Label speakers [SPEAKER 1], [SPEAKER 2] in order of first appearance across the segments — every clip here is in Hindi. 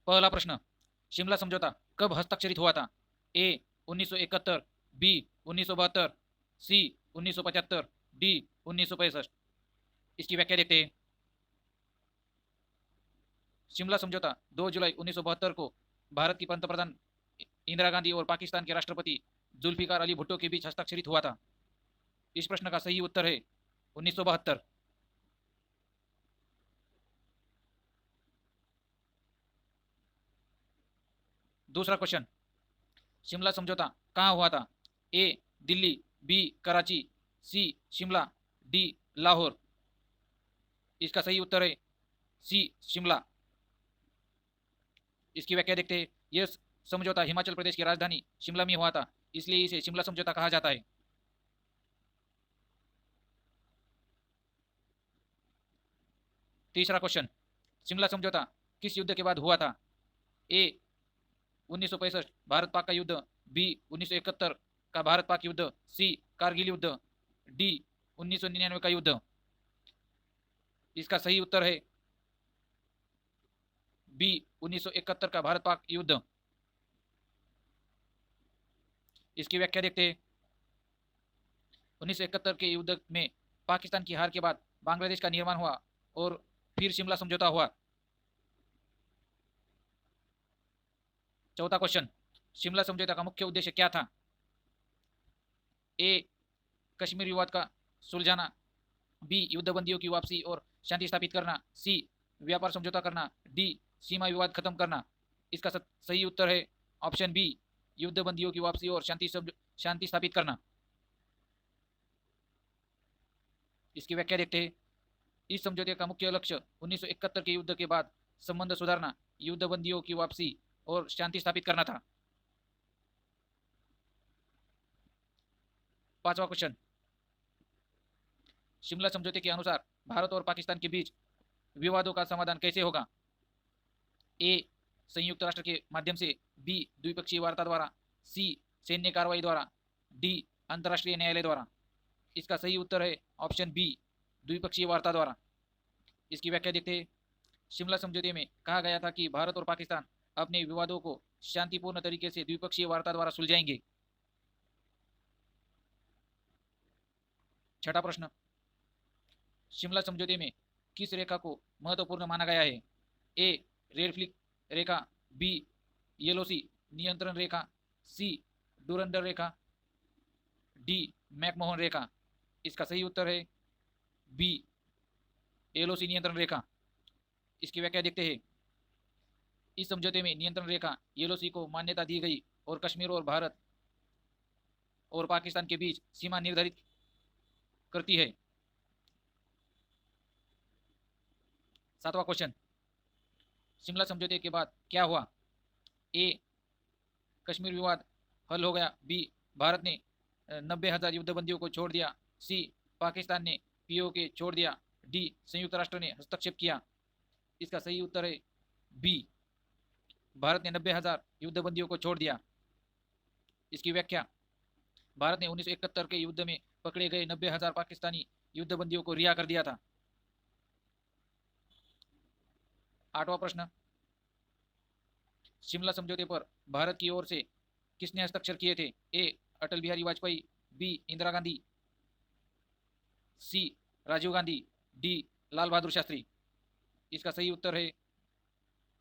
[SPEAKER 1] पहला प्रश्न, शिमला समझौता कब हस्ताक्षरित हुआ था? ए 1971, बी 1972, सी 1975, डी 1965। इसकी व्याख्या देखते हैं। शिमला समझौता 2 जुलाई 1972 को भारत की पंतप्रधान इंदिरा गांधी और पाकिस्तान के राष्ट्रपति जुल्फिकार अली भुट्टो के बीच हस्ताक्षरित हुआ था। इस प्रश्न का सही उत्तर है 1972। दूसरा क्वेश्चन, शिमला समझौता कहाँ हुआ था? ए दिल्ली, बी कराची, सी शिमला, डी लाहौर। इसका सही उत्तर है सी शिमला। इसकी व्याख्या देखते हैं। यह समझौता हिमाचल प्रदेश की राजधानी शिमला में हुआ था, इसलिए इसे शिमला समझौता कहा जाता है। तीसरा क्वेश्चन, शिमला समझौता किस युद्ध के बाद हुआ था? ए 1965 भारत पाक का युद्ध, बी 1971 का भारत पाक युद्ध, सी कारगिल युद्ध, डी 1999 का युद्ध। इसका सही उत्तर है बी 1971 का भारत पाक युद्ध। इसकी व्याख्या देखते हैं। 1971 के युद्ध में पाकिस्तान की हार के बाद बांग्लादेश का निर्माण हुआ और फिर शिमला समझौता हुआ। चौथा क्वेश्चन, शिमला समझौता का मुख्य उद्देश्य क्या था? ए कश्मीर विवाद का सुलझाना, बी युद्धबंदियों की वापसी और शांति स्थापित करना, सी व्यापार समझौता करना, डी सीमा विवाद खत्म करना। इसका सही उत्तर है ऑप्शन बी, युद्धबंदियों की वापसी और शांति स्थापित करना। इसकी व्याख्या देखते हैं। इस समझौते का मुख्य लक्ष्य 1971 के युद्ध के बाद संबंध सुधारना, युद्धबंदियों की वापसी और शांति स्थापित करना था। पांचवा क्वेश्चन, शिमला समझौते के अनुसार भारत और पाकिस्तान के बीच विवादों का समाधान कैसे होगा? ए संयुक्त राष्ट्र के माध्यम से, बी द्विपक्षीय वार्ता द्वारा, सी सैन्य कार्रवाई द्वारा, डी अंतर्राष्ट्रीय न्यायालय द्वारा। इसका सही उत्तर है ऑप्शन बी, द्विपक्षीय वार्ता द्वारा। इसकी व्याख्या देखते हैं। शिमला समझौते में कहा गया था कि भारत और पाकिस्तान अपने विवादों को शांतिपूर्ण तरीके से द्विपक्षीय वार्ता द्वारा सुलझाएंगे। छठा प्रश्न, शिमला समझौते में किस रेखा को महत्वपूर्ण माना गया है? ए रेड फ्लिक रेखा, बी येलोसी नियंत्रण रेखा, सी डुरंडर रेखा, डी मैकमोहन रेखा। इसका सही उत्तर है बी एलओसी नियंत्रण रेखा। इसकी व्याख्या देखते हैं। इस समझौते में नियंत्रण रेखा एलओसी को मान्यता दी गई और कश्मीर और भारत और पाकिस्तान के बीच सीमा निर्धारित करती है। सातवां क्वेश्चन, शिमला समझौते के बाद क्या हुआ? ए कश्मीर विवाद हल हो गया, बी भारत ने 90,000 युद्धबंदियों को छोड़ दिया, सी पाकिस्तान ने पीओके छोड़ दिया, डी संयुक्त राष्ट्र ने हस्तक्षेप किया। इसका सही उत्तर है बी, भारत ने 90,000 युद्धबंदियों को छोड़ दिया। इसकी व्याख्या, भारत ने 1971 के युद्ध में पकड़े गए 90,000 पाकिस्तानी युद्धबंदियों को रिहा कर दिया था। आठवां प्रश्न, शिमला समझौते पर भारत की ओर से किसने हस्ताक्षर किए थे? ए अटल बिहारी वाजपेयी, बी इंदिरा गांधी, सी राजीव गांधी, डी लाल बहादुर शास्त्री। इसका सही उत्तर है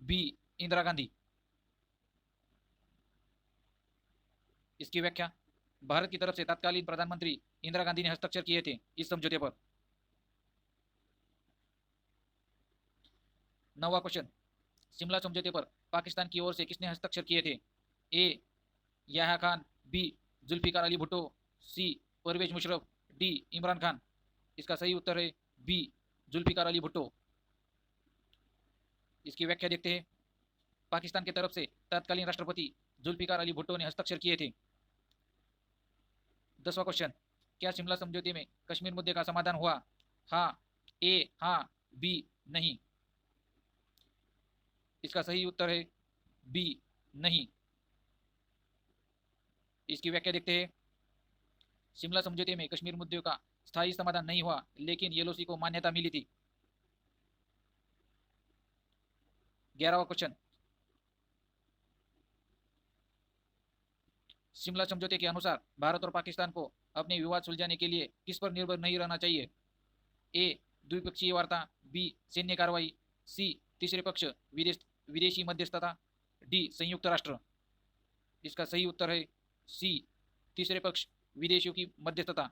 [SPEAKER 1] बी इंदिरा गांधी। इसकी व्याख्या, भारत की तरफ से तत्कालीन प्रधानमंत्री इंदिरा गांधी ने हस्ताक्षर किए थे इस समझौते पर। नौवां क्वेश्चन, शिमला समझौते पर पाकिस्तान की ओर से किसने हस्ताक्षर किए थे? ए याह्या खान, बी जुल्फिकार अली भुट्टो, सी परवेज मुशर्रफ, डी इमरान खान। इसका सही उत्तर है बी जुल्फिकार अली भुट्टो। इसकी व्याख्या देखते हैं। पाकिस्तान की तरफ से तत्कालीन राष्ट्रपति जुल्फिकार अली भुट्टो ने हस्ताक्षर किए थे। 10वां क्वेश्चन, क्या शिमला समझौते में कश्मीर मुद्दे का समाधान हुआ? हाँ, ए हाँ, बी नहीं। इसका सही उत्तर है बी नहीं। इसकी व्याख्या देखते हैं। शिमला समझौते में कश्मीर मुद्दे का स्थायी समाधान नहीं हुआ, लेकिन येलोसी को मान्यता मिली थी। 11वां क्वेश्चन, शिमला समझौते के अनुसार भारत और पाकिस्तान को अपने विवाद सुलझाने के लिए किस पर निर्भर नहीं रहना चाहिए? ए द्विपक्षीय वार्ता, बी सैन्य कार्रवाई, सी तीसरे पक्ष विदेशी मध्यस्थता, डी संयुक्त राष्ट्र। इसका सही उत्तर है सी तीसरे पक्ष विदेशियों की मध्यस्थता।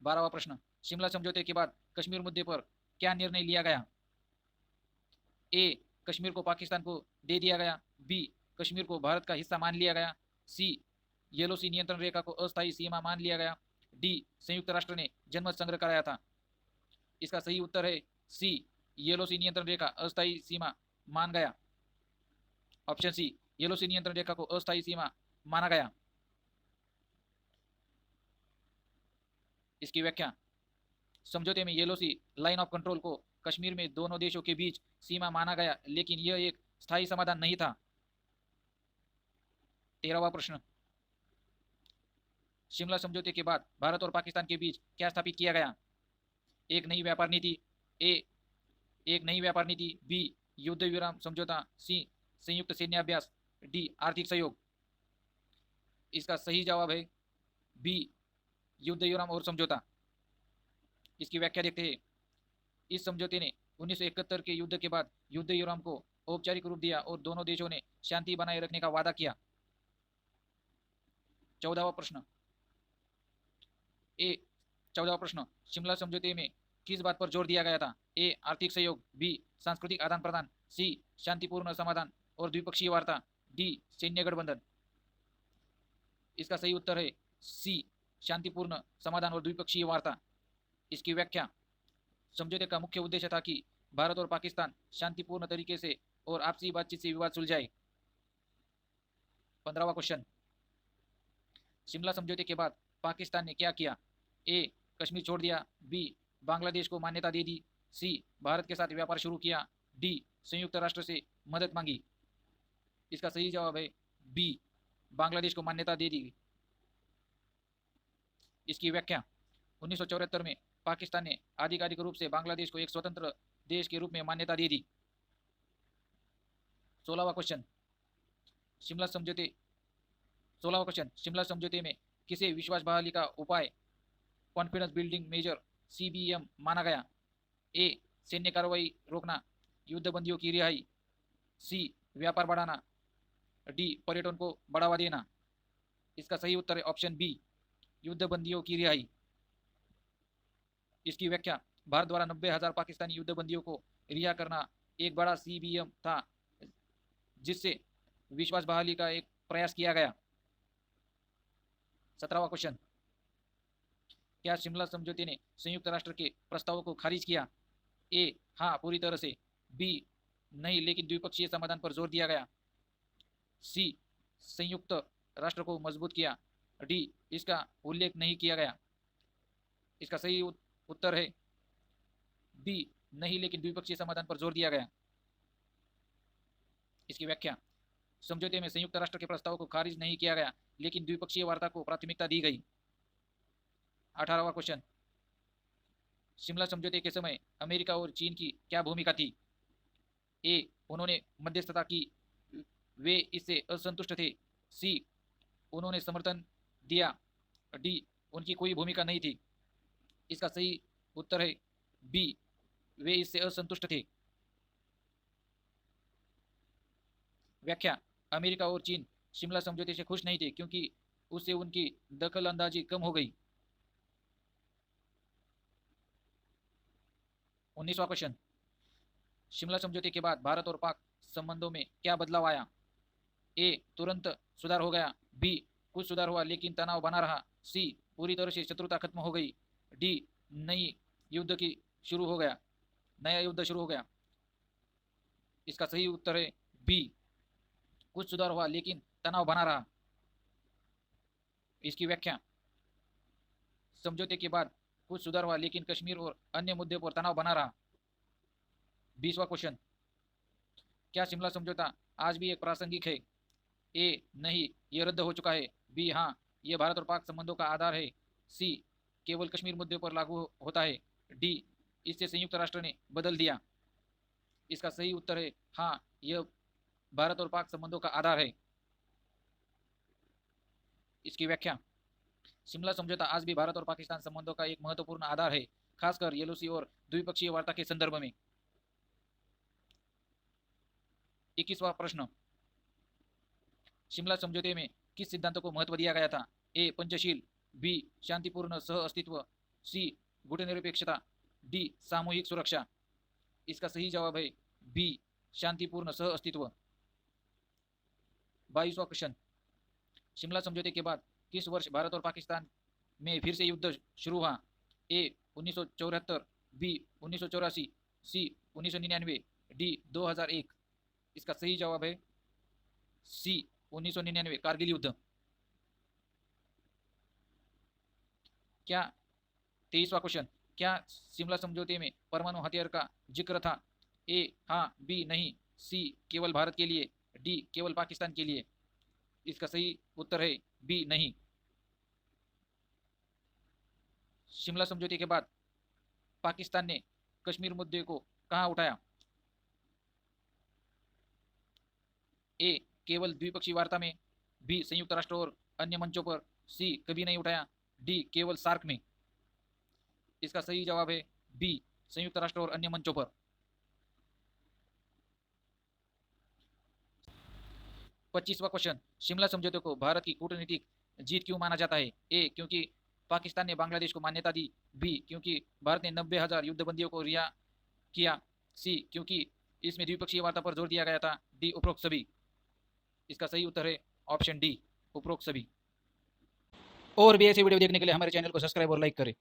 [SPEAKER 1] 12वां प्रश्न, शिमला समझौते के बाद कश्मीर मुद्दे पर क्या निर्णय लिया गया? ए कश्मीर को पाकिस्तान को दे दिया गया, बी कश्मीर को भारत का हिस्सा मान लिया गया, सी येलो सी नियंत्रण रेखा को अस्थायी सीमा मान लिया गया, डी संयुक्त राष्ट्र ने जनमत संग्रह कराया था। इसका सही उत्तर है सी येलो सी नियंत्रण रेखा अस्थायी सीमा मान गया। ऑप्शन सी येलो सी नियंत्रण रेखा को अस्थायी सीमा माना गया। इसकी व्याख्या, समझौते में L O C line of control को कश्मीर में दोनों देशों के बीच सीमा माना गया, लेकिन यह एक स्थायी समाधान नहीं था। 13वां प्रश्न, शिमला समझौते के बाद भारत और पाकिस्तान के बीच क्या स्थापित किया गया? एक नई व्यापार नीति, ए एक नई व्यापार नीति, बी युद्ध विराम समझौता, सी संयुक्त सैन्य अभ्यास, डी आर्थिक सहयोग। इसका सही जवाब है बी युद्ध विराम और समझौता। इसकी व्याख्या देखते हैं। इस समझौते ने 1971 के युद्ध के बाद युद्ध विराम को औपचारिक रूप दिया और दोनों देशों ने शांति बनाए रखने का वादा किया। 14वां प्रश्न, 14वां प्रश्न, शिमला समझौते में किस बात पर जोर दिया गया था? ए आर्थिक सहयोग, बी सांस्कृतिक आदान प्रदान, सी शांतिपूर्ण समाधान और द्विपक्षीय वार्ता, डी सैन्य गठबंधन। इसका सही उत्तर है सी शांतिपूर्ण समाधान और द्विपक्षीय वार्ता। इसकी व्याख्या, समझौते का मुख्य उद्देश्य था कि भारत और पाकिस्तान शांतिपूर्ण तरीके से और आपसी बातचीत से विवाद सुलझाए। 15वां क्वेश्चन, शिमला समझौते के बाद पाकिस्तान ने क्या किया? ए कश्मीर छोड़ दिया, बी बांग्लादेश को मान्यता दे दी, सी भारत के साथ व्यापार शुरू किया, डी संयुक्त राष्ट्र से मदद मांगी। इसका सही जवाब है बी बांग्लादेश को मान्यता दे दी। इसकी व्याख्या, 1974 में पाकिस्तान ने आधिकारिक रूप से बांग्लादेश को एक स्वतंत्र देश के रूप में मान्यता दे दी। 16वां क्वेश्चन, शिमला समझौते 16वां क्वेश्चन, शिमला समझौते में किसे विश्वास बहाली का उपाय कॉन्फिडेंस बिल्डिंग मेजर सीबीएम माना गया? ए सैन्य कार्रवाई रोकना, युद्धबंदियों की रिहाई, सी व्यापार बढ़ाना, डी पर्यटन को बढ़ावा देना। इसका सही उत्तर है ऑप्शन बी युद्धबंदियों की रिहाई। इसकी व्याख्या, भारत द्वारा 90,000 पाकिस्तानी युद्धबंदियों को रिहा करना एक बड़ा सीबीएम था, जिससे विश्वास बहाली का एक प्रयास किया गया। 17वां क्वेश्चन, क्या शिमला समझौते ने संयुक्त राष्ट्र के प्रस्तावों को खारिज किया? ए हाँ पूरी तरह से, बी नहीं लेकिन द्विपक्षीय समाधान पर जोर दिया गया, सी संयुक्त राष्ट्र को मजबूत किया, डी इसका उल्लेख नहीं किया गया। इसका सही उत्तर है बी नहीं लेकिन द्विपक्षीय समाधान पर जोर दिया गया। इसकी व्याख्या, समझौते में संयुक्त राष्ट्र के प्रस्ताव को खारिज नहीं किया गया लेकिन द्विपक्षीय वार्ता को प्राथमिकता दी गई। 18वां क्वेश्चन, शिमला समझौते के समय अमेरिका और चीन की क्या भूमिका थी? ए उन्होंने मध्यस्थता की, वे इससे असंतुष्ट थे, सी उन्होंने समर्थन दिया, डी उनकी कोई भूमिका नहीं थी। इसका सही उत्तर है बी वे इससे असंतुष्ट थे। व्याख्या, अमेरिका और चीन शिमला समझौते से खुश नहीं थे क्योंकि उससे उनकी दखल अंदाजी कम हो गई। 19वां क्वेश्चन, शिमला समझौते के बाद भारत और पाक संबंधों में क्या बदलाव आया? ए तुरंत सुधार हो गया, बी कुछ सुधार हुआ लेकिन तनाव बना रहा, सी पूरी तरह से शत्रुता खत्म हो गई, डी नया युद्ध शुरू हो गया। इसका सही उत्तर है बी कुछ सुधार हुआ लेकिन तनाव बना रहा। इसकी व्याख्या, समझौते के बाद कुछ सुधार हुआ लेकिन कश्मीर और अन्य मुद्दे पर तनाव बना रहा। 20वां क्वेश्चन, क्या शिमला समझौता आज भी एक प्रासंगिक है? ए नहीं ये रद्द हो चुका है, बी हाँ ये भारत और पाक संबंधों का आधार है, सी केवल कश्मीर मुद्दे पर लागू होता है, डी इससे संयुक्त राष्ट्र ने बदल दिया। इसका सही उत्तर है हाँ, यह भारत और पाक संबंधों का आधार है। इसकी व्याख्या, शिमला समझौता आज भी भारत और पाकिस्तान संबंधों का एक महत्वपूर्ण आधार है, खासकर एलओसी और द्विपक्षीय वार्ता के संदर्भ में। 21वां प्रश्न, शिमला समझौते में किस सिद्धांतों को महत्व दिया गया था? ए पंचशील, बी शांतिपूर्ण सह अस्तित्व, सी गुटनिरपेक्षता, डी सामूहिक सुरक्षा। इसका सही जवाब है बी शांतिपूर्ण सह अस्तित्व। 22वां क्वेश्चन, शिमला समझौते के बाद किस वर्ष भारत और पाकिस्तान में फिर से युद्ध शुरू हुआ? ए 1974, बी 1984, सी 1999, डी 2001। इसका सही जवाब है सी 1999, कारगिल युद्ध। क्या 23वां क्वेश्चन, क्या शिमला समझौते में परमाणु हथियार का जिक्र था? ए हाँ, बी नहीं, सी केवल भारत के लिए, डी केवल पाकिस्तान के लिए। इसका सही उत्तर है बी नहीं। शिमला समझौते के बाद पाकिस्तान ने कश्मीर मुद्दे को कहां उठाया? ए केवल द्विपक्षीय वार्ता में, बी संयुक्त राष्ट्र और अन्य मंचों पर, सी कभी नहीं उठाया, डी केवल सार्क में। इसका सही जवाब है बी संयुक्त राष्ट्र और अन्य मंचों पर। 25वां क्वेश्चन, शिमला समझौते को भारत की कूटनीतिक जीत क्यों माना जाता है? ए क्योंकि पाकिस्तान ने बांग्लादेश को मान्यता दी, बी क्योंकि भारत ने 90,000 युद्धबंदियों को रिहा किया, सी क्योंकि इसमें द्विपक्षीय वार्ता पर जोर दिया गया था, डी उपरोक्त सभी। इसका सही उत्तर है ऑप्शन डी उपरोक्त सभी। और भी ऐसे वीडियो देखने के लिए हमारे चैनल को सब्सक्राइब और लाइक करें।